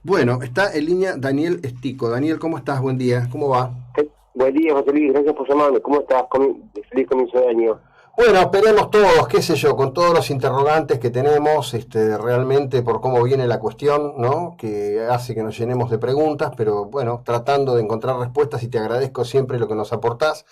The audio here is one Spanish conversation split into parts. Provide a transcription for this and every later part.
Bueno, está en línea Daniel Estico. Daniel, ¿cómo estás? Buen día. ¿Cómo va? Buen día, José Luis, gracias por llamarme. ¿Cómo estás? Feliz comienzo de año. Bueno, esperemos todos, qué sé yo, con todos los interrogantes que tenemos, realmente por cómo viene la cuestión, ¿no? Que hace que nos llenemos de preguntas, pero bueno, tratando de encontrar respuestas y te agradezco siempre lo que nos aportás.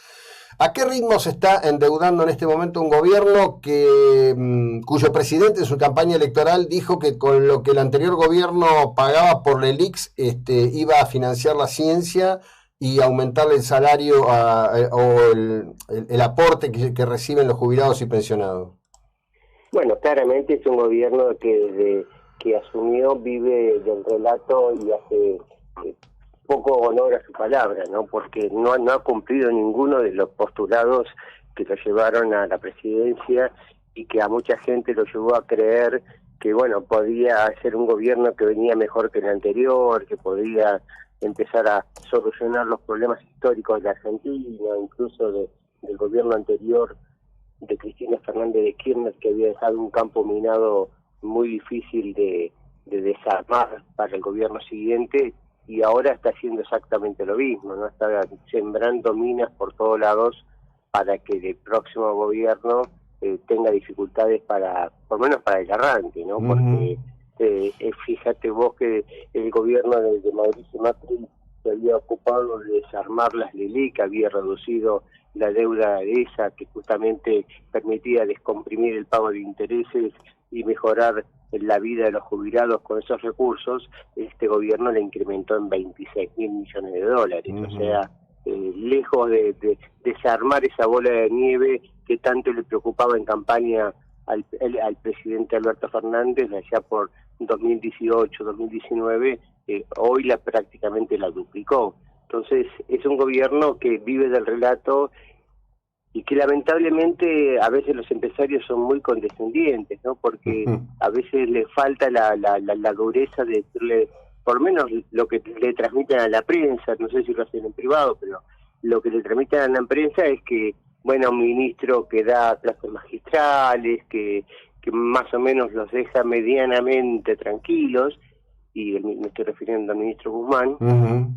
¿A qué ritmo se está endeudando en este momento un gobierno cuyo presidente en su campaña electoral dijo que con lo que el anterior gobierno pagaba por el IX iba a financiar la ciencia y aumentar el salario o el aporte que reciben los jubilados y pensionados? Bueno, claramente es un gobierno que desde que asumió vive del relato y hace poco honor a su palabra, ¿no? Porque no ha cumplido ninguno de los postulados que lo llevaron a la presidencia y que a mucha gente lo llevó a creer que, bueno, podía ser un gobierno que venía mejor que el anterior, que podía empezar a solucionar los problemas históricos de la Argentina, incluso del gobierno anterior de Cristina Fernández de Kirchner, que había dejado un campo minado muy difícil de desarmar para el gobierno siguiente, y ahora está haciendo exactamente lo mismo, ¿no? Está sembrando minas por todos lados para que el próximo gobierno tenga dificultades para, por lo menos para el arranque, ¿no? Ujú. Porque fíjate vos que el gobierno de Mauricio Macri se había ocupado de desarmar las LELIC, había reducido la deuda esa que justamente permitía descomprimir el pago de intereses y mejorar la vida de los jubilados con esos recursos. Este gobierno la incrementó en 26.000 millones de dólares, o Ujú. sea, lejos de desarmar esa bola de nieve que tanto le preocupaba en campaña al presidente Alberto Fernández allá por 2018, 2019, hoy prácticamente la duplicó. Entonces es un gobierno que vive del relato y que lamentablemente a veces los empresarios son muy condescendientes, ¿no? Porque Ujú. a veces les falta la dureza de decirle, por lo menos lo que le transmiten a la prensa, no sé si lo hacen en privado, pero lo que le transmiten a la prensa es que, bueno, un ministro que da clases magistrales, que más o menos los deja medianamente tranquilos, y me estoy refiriendo al ministro Guzmán, Ujú.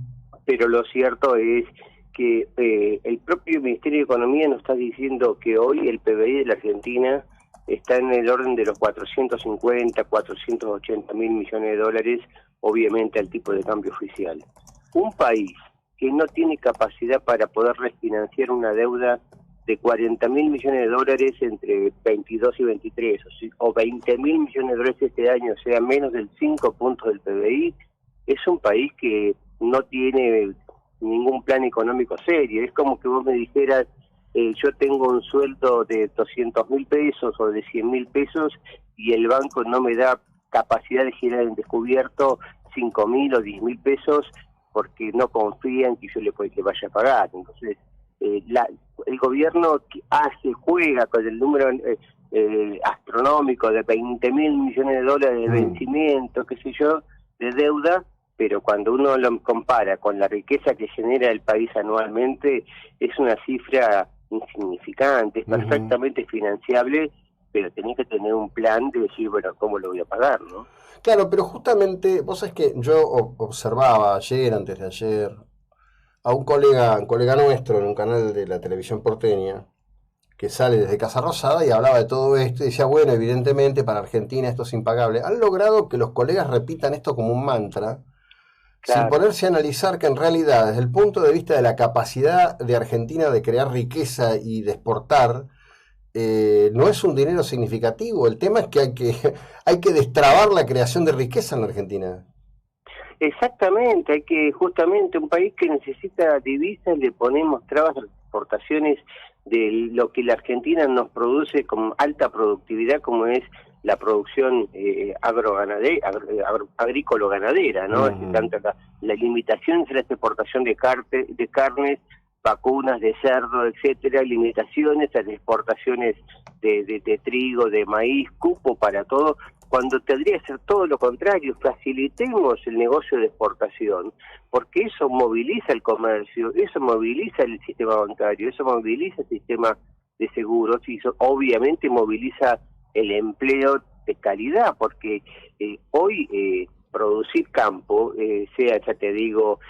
pero lo cierto es que el propio Ministerio de Economía nos está diciendo que hoy el PBI de la Argentina está en el orden de los 450, 480 mil millones de dólares, obviamente al tipo de cambio oficial. Un país que no tiene capacidad para poder refinanciar una deuda de 40 mil millones de dólares entre 22 y 23, o 20 mil millones de dólares este año, o sea, menos del 5 puntos del PBI, es un país que no tiene ningún plan económico serio. Es como que vos me dijeras, yo tengo un sueldo de 200.000 pesos o de 100.000 pesos y el banco no me da capacidad de girar en descubierto 5.000 o 10.000 pesos porque no confían que yo le vaya a pagar. Entonces, el gobierno juega con el número astronómico de 20.000 millones de dólares de Mm. vencimiento, qué sé yo, de deuda, pero cuando uno lo compara con la riqueza que genera el país anualmente, es una cifra insignificante, es Ujú. perfectamente financiable, pero tenés que tener un plan de decir, bueno, ¿cómo lo voy a pagar, no? Claro, pero justamente, vos sabés que yo observaba ayer, antes de ayer, a un colega nuestro en un canal de la televisión porteña, que sale desde Casa Rosada y hablaba de todo esto y decía, bueno, evidentemente para Argentina esto es impagable. Han logrado que los colegas repitan esto como un mantra, sin Claro. ponerse a analizar que en realidad, desde el punto de vista de la capacidad de Argentina de crear riqueza y de exportar, no es un dinero significativo. El tema es que hay que destrabar la creación de riqueza en la Argentina. Exactamente, hay que justamente un país que necesita divisas le ponemos trabas a las exportaciones de lo que la Argentina nos produce con alta productividad, como es la producción agrícola-ganadera, ¿no? Es decir, Ujú. tanto la limitación es la exportación de carnes, vacunas, de cerdo, etcétera, limitaciones a las exportaciones de trigo, de maíz, cupo para todo, cuando tendría que ser todo lo contrario, facilitemos el negocio de exportación, porque eso moviliza el comercio, eso moviliza el sistema bancario, eso moviliza el sistema de seguros y eso obviamente moviliza el empleo de calidad, porque hoy producir campo, sea, ya te digo,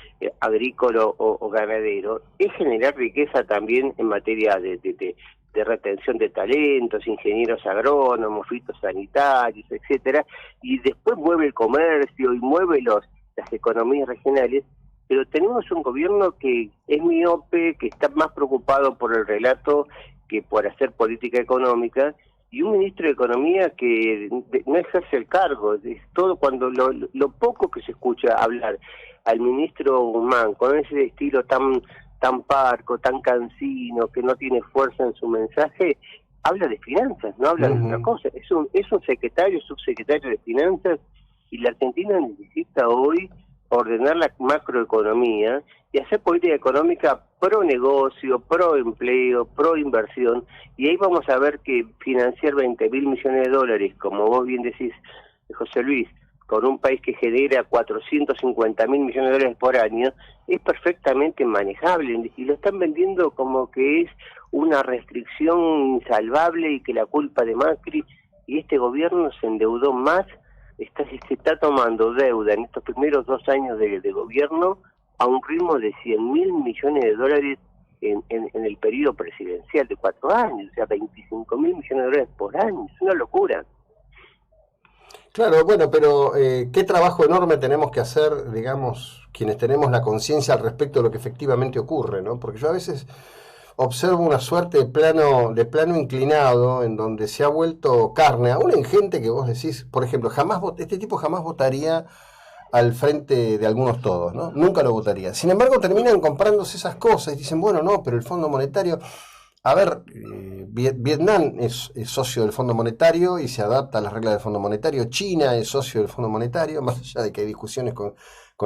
agrícola o ganadero, es generar riqueza también en materia de retención de talentos, ingenieros agrónomos, fitosanitarios, etcétera, y después mueve el comercio y mueve las economías regionales, pero tenemos un gobierno que es miope, que está más preocupado por el relato que por hacer política económica, y un ministro de Economía que no ejerce el cargo. Es todo cuando lo poco que se escucha hablar al ministro Guzmán con ese estilo tan parco, tan cansino, que no tiene fuerza en su mensaje, habla de finanzas, no habla de otra cosa. Es un secretario, subsecretario de finanzas, y la Argentina necesita hoy ordenar la macroeconomía y hacer política económica pro negocio, pro empleo, pro inversión, y ahí vamos a ver que financiar 20.000 millones de dólares, como vos bien decís, José Luis, con un país que genera 450.000 millones de dólares por año, es perfectamente manejable, y lo están vendiendo como que es una restricción insalvable y que la culpa de Macri, y este gobierno se endeudó más, se está tomando deuda en estos primeros 2 años de gobierno a un ritmo de 100.000 millones de dólares en el periodo presidencial de 4 años, o sea, 25.000 millones de dólares por año, es una locura. Claro, bueno, pero qué trabajo enorme tenemos que hacer, digamos, quienes tenemos la conciencia al respecto de lo que efectivamente ocurre, ¿no? Porque yo a veces observo una suerte de plano inclinado en donde se ha vuelto carne, aún en gente que vos decís, por ejemplo, este tipo jamás votaría al frente de algunos todos, ¿no? Nunca lo votaría. Sin embargo, terminan comprándose esas cosas y dicen, bueno, no, pero el Fondo Monetario... A ver, Vietnam es socio del Fondo Monetario y se adapta a las reglas del Fondo Monetario. China es socio del Fondo Monetario, más allá de que hay discusiones con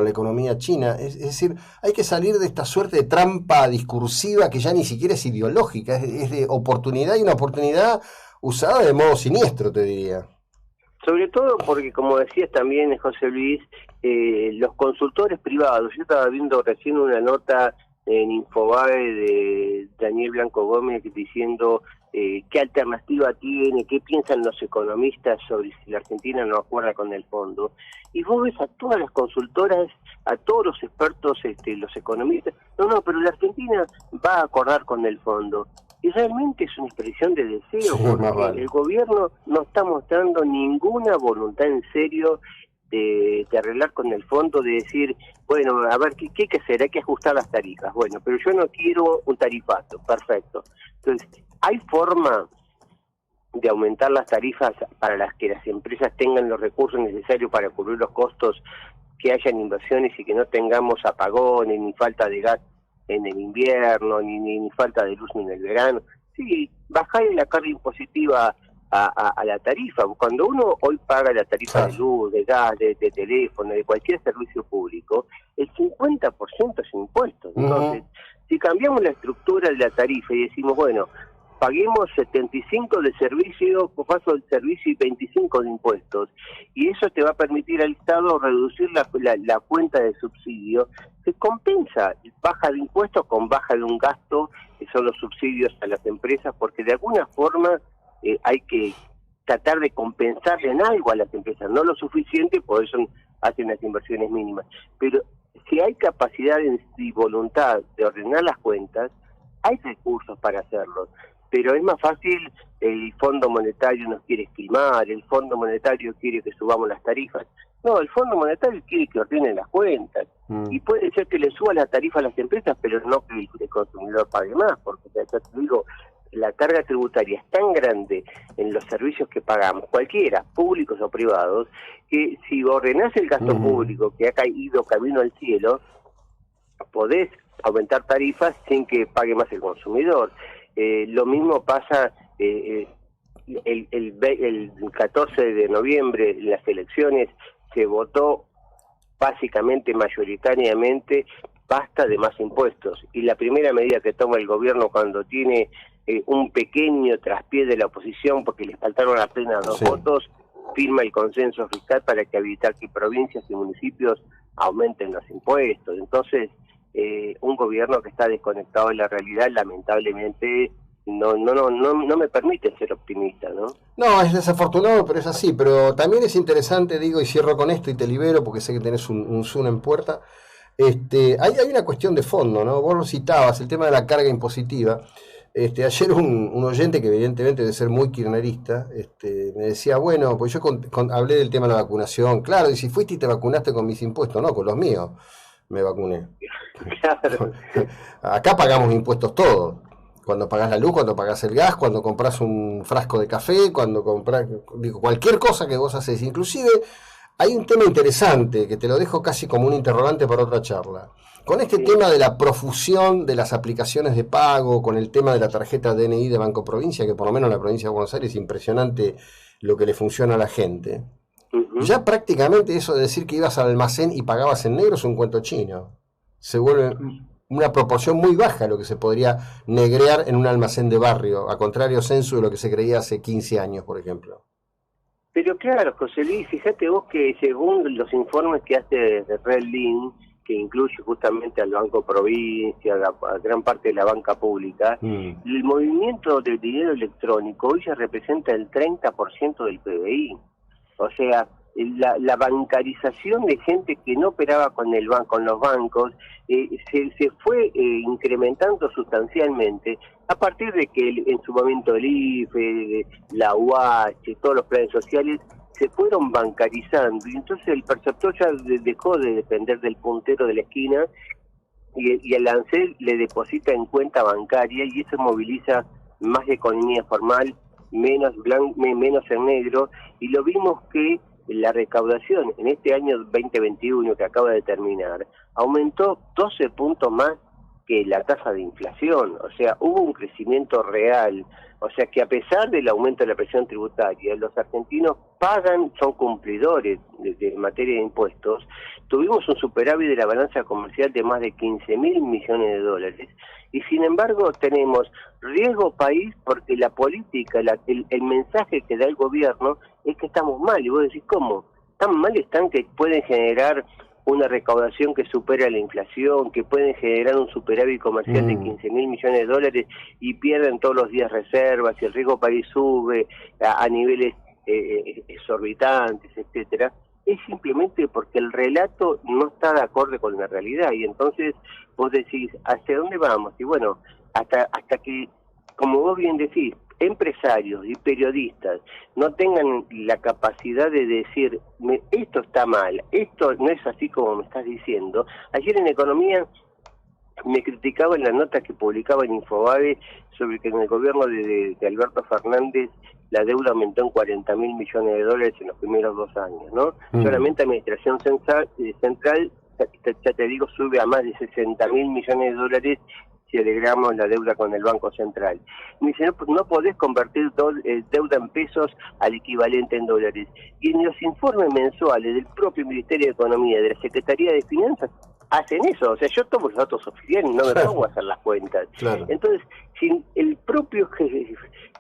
la economía china. Es decir, hay que salir de esta suerte de trampa discursiva que ya ni siquiera es ideológica, es de oportunidad, y una oportunidad usada de modo siniestro, te diría. Sobre todo porque, como decías también, José Luis, los consultores privados, yo estaba viendo recién una nota en Infobae de Daniel Blanco Gómez diciendo qué alternativa tiene, qué piensan los economistas sobre si la Argentina no acuerda con el fondo. Y vos ves a todas las consultoras, a todos los expertos, los economistas, no, pero la Argentina va a acordar con el fondo. Y realmente es una expresión de deseo, porque el gobierno no está mostrando ninguna voluntad en serio de arreglar con el fondo, de decir, bueno, a ver, ¿qué hay que hacer? Hay que ajustar las tarifas. Bueno, pero yo no quiero un tarifazo, perfecto. Entonces, ¿hay forma de aumentar las tarifas para las que las empresas tengan los recursos necesarios para cubrir los costos, que hayan inversiones y que no tengamos apagones, ni falta de gas en el invierno, ni falta de luz en el verano? Sí, bajarle la carga impositiva a la tarifa. Cuando uno hoy paga la tarifa de luz, de gas, de teléfono, de cualquier servicio público, el 50% es impuestos. Entonces, si cambiamos la estructura de la tarifa y decimos, bueno, paguemos 75 de servicio, paso del servicio, y 25 de impuestos, y eso te va a permitir al Estado reducir la cuenta de subsidio, se compensa baja de impuestos con baja de un gasto, que son los subsidios a las empresas, porque de alguna forma hay que tratar de compensarle en algo a las empresas, no lo suficiente, por eso hacen las inversiones mínimas, pero si hay capacidad y voluntad de ordenar las cuentas, hay recursos para hacerlo. Pero es más fácil, el Fondo Monetario nos quiere esquilmar, el Fondo Monetario quiere que subamos las tarifas. No, el Fondo Monetario quiere que ordenen las cuentas. Y puede ser que le suba la tarifa a las empresas, pero no que el consumidor pague más, porque ya te digo, la carga tributaria es tan grande en los servicios que pagamos, cualquiera, públicos o privados, que si ordenás el gasto público, que ha caído camino al cielo, podés aumentar tarifas sin que pague más el consumidor. Lo mismo pasa el 14 de noviembre en las elecciones, se votó básicamente, mayoritariamente, basta de más impuestos. Y la primera medida que toma el gobierno cuando tiene un pequeño traspié de la oposición, porque les faltaron apenas 2 votos, firma el consenso fiscal para que evitar que provincias y municipios aumenten los impuestos. Entonces, un gobierno que está desconectado de la realidad, lamentablemente, no me permite ser optimista, ¿no? No, es desafortunado, pero es así. Pero también es interesante, digo, y cierro con esto y te libero porque sé que tenés un Zoom en puerta. Hay una cuestión de fondo, ¿no? Vos lo citabas, el tema de la carga impositiva. Ayer un oyente que evidentemente debe ser muy kirchnerista, me decía, bueno, pues yo hablé del tema de la vacunación. Claro, y si fuiste y te vacunaste con mis impuestos, no, con los míos me vacuné. Claro. Acá pagamos impuestos todos. Cuando pagás la luz, cuando pagás el gas, cuando compras un frasco de café, cuando compras, digo, cualquier cosa que vos haces. Inclusive hay un tema interesante que te lo dejo casi como un interrogante para otra charla. Con este tema de la profusión de las aplicaciones de pago, con el tema de la tarjeta DNI de Banco Provincia, que por lo menos en la provincia de Buenos Aires es impresionante lo que le funciona a la gente. Ya prácticamente eso de decir que ibas al almacén y pagabas en negro es un cuento chino. Se vuelve una proporción muy baja lo que se podría negrear en un almacén de barrio, a contrario censo de lo que se creía hace 15 años, por ejemplo. Pero claro, José Luis, fíjate vos que según los informes que hace Redlink, que incluye justamente al Banco Provincia, a gran parte de la banca pública, el movimiento del dinero electrónico hoy ya representa el 30% del PBI. O sea, la bancarización de gente que no operaba con con los bancos se fue incrementando sustancialmente a partir de que en su momento el IFE, la UH, todos los planes sociales se fueron bancarizando, y entonces el perceptor ya dejó de depender del puntero de la esquina y el ANSES le deposita en cuenta bancaria, y eso moviliza más economía formal, menos en negro, y lo vimos que la recaudación en este año 2021 que acaba de terminar aumentó 12 puntos más que la tasa de inflación. O sea, hubo un crecimiento real. O sea que a pesar del aumento de la presión tributaria, los argentinos pagan, son cumplidores de materia de impuestos. Tuvimos un superávit de la balanza comercial de más de 15.000 millones de dólares, y sin embargo tenemos riesgo país porque la política, el mensaje que da el gobierno es que estamos mal. Y vos decís, ¿cómo? ¿Tan mal están que pueden generar una recaudación que supera la inflación, que pueden generar un superávit comercial de 15.000 millones de dólares y pierden todos los días reservas, y el riesgo país sube a niveles exorbitantes, etcétera? Es simplemente porque el relato no está de acuerdo con la realidad, y entonces vos decís, ¿hacia dónde vamos? Y bueno, hasta que, como vos bien decís, empresarios y periodistas no tengan la capacidad de decir, esto está mal, esto no es así como me estás diciendo. Ayer en Economía me criticaba en la nota que publicaba en Infobae sobre que en el gobierno de Alberto Fernández la deuda aumentó en 40.000 millones de dólares en los primeros 2 años, ¿no? Solamente Administración Central, ya te digo, sube a más de 60.000 millones de dólares si agregamos la deuda con el Banco Central. Me dice, no podés convertir deuda en pesos al equivalente en dólares. Y en los informes mensuales del propio Ministerio de Economía, de la Secretaría de Finanzas, hacen eso. O sea, yo tomo los datos oficiales y no me pongo a hacer las cuentas. Claro. Entonces, si el propio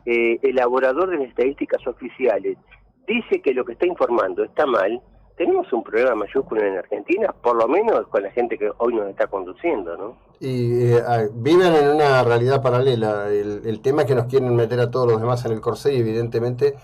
elaborador de las estadísticas oficiales dice que lo que está informando está mal, tenemos un problema mayúsculo en Argentina, por lo menos con la gente que hoy nos está conduciendo, ¿no? Y viven en una realidad paralela. El tema es que nos quieren meter a todos los demás en el corsé, y evidentemente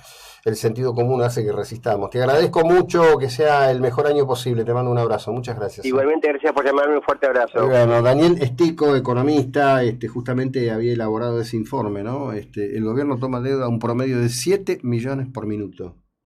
el sentido común hace que resistamos. Te agradezco mucho, que sea el mejor año posible. Te mando un abrazo. Muchas gracias. Igualmente, gracias por llamarme. Un fuerte abrazo. Bueno, Daniel Estico, economista, justamente había elaborado ese informe, ¿no? El gobierno toma deuda a un promedio de 7 millones por minuto.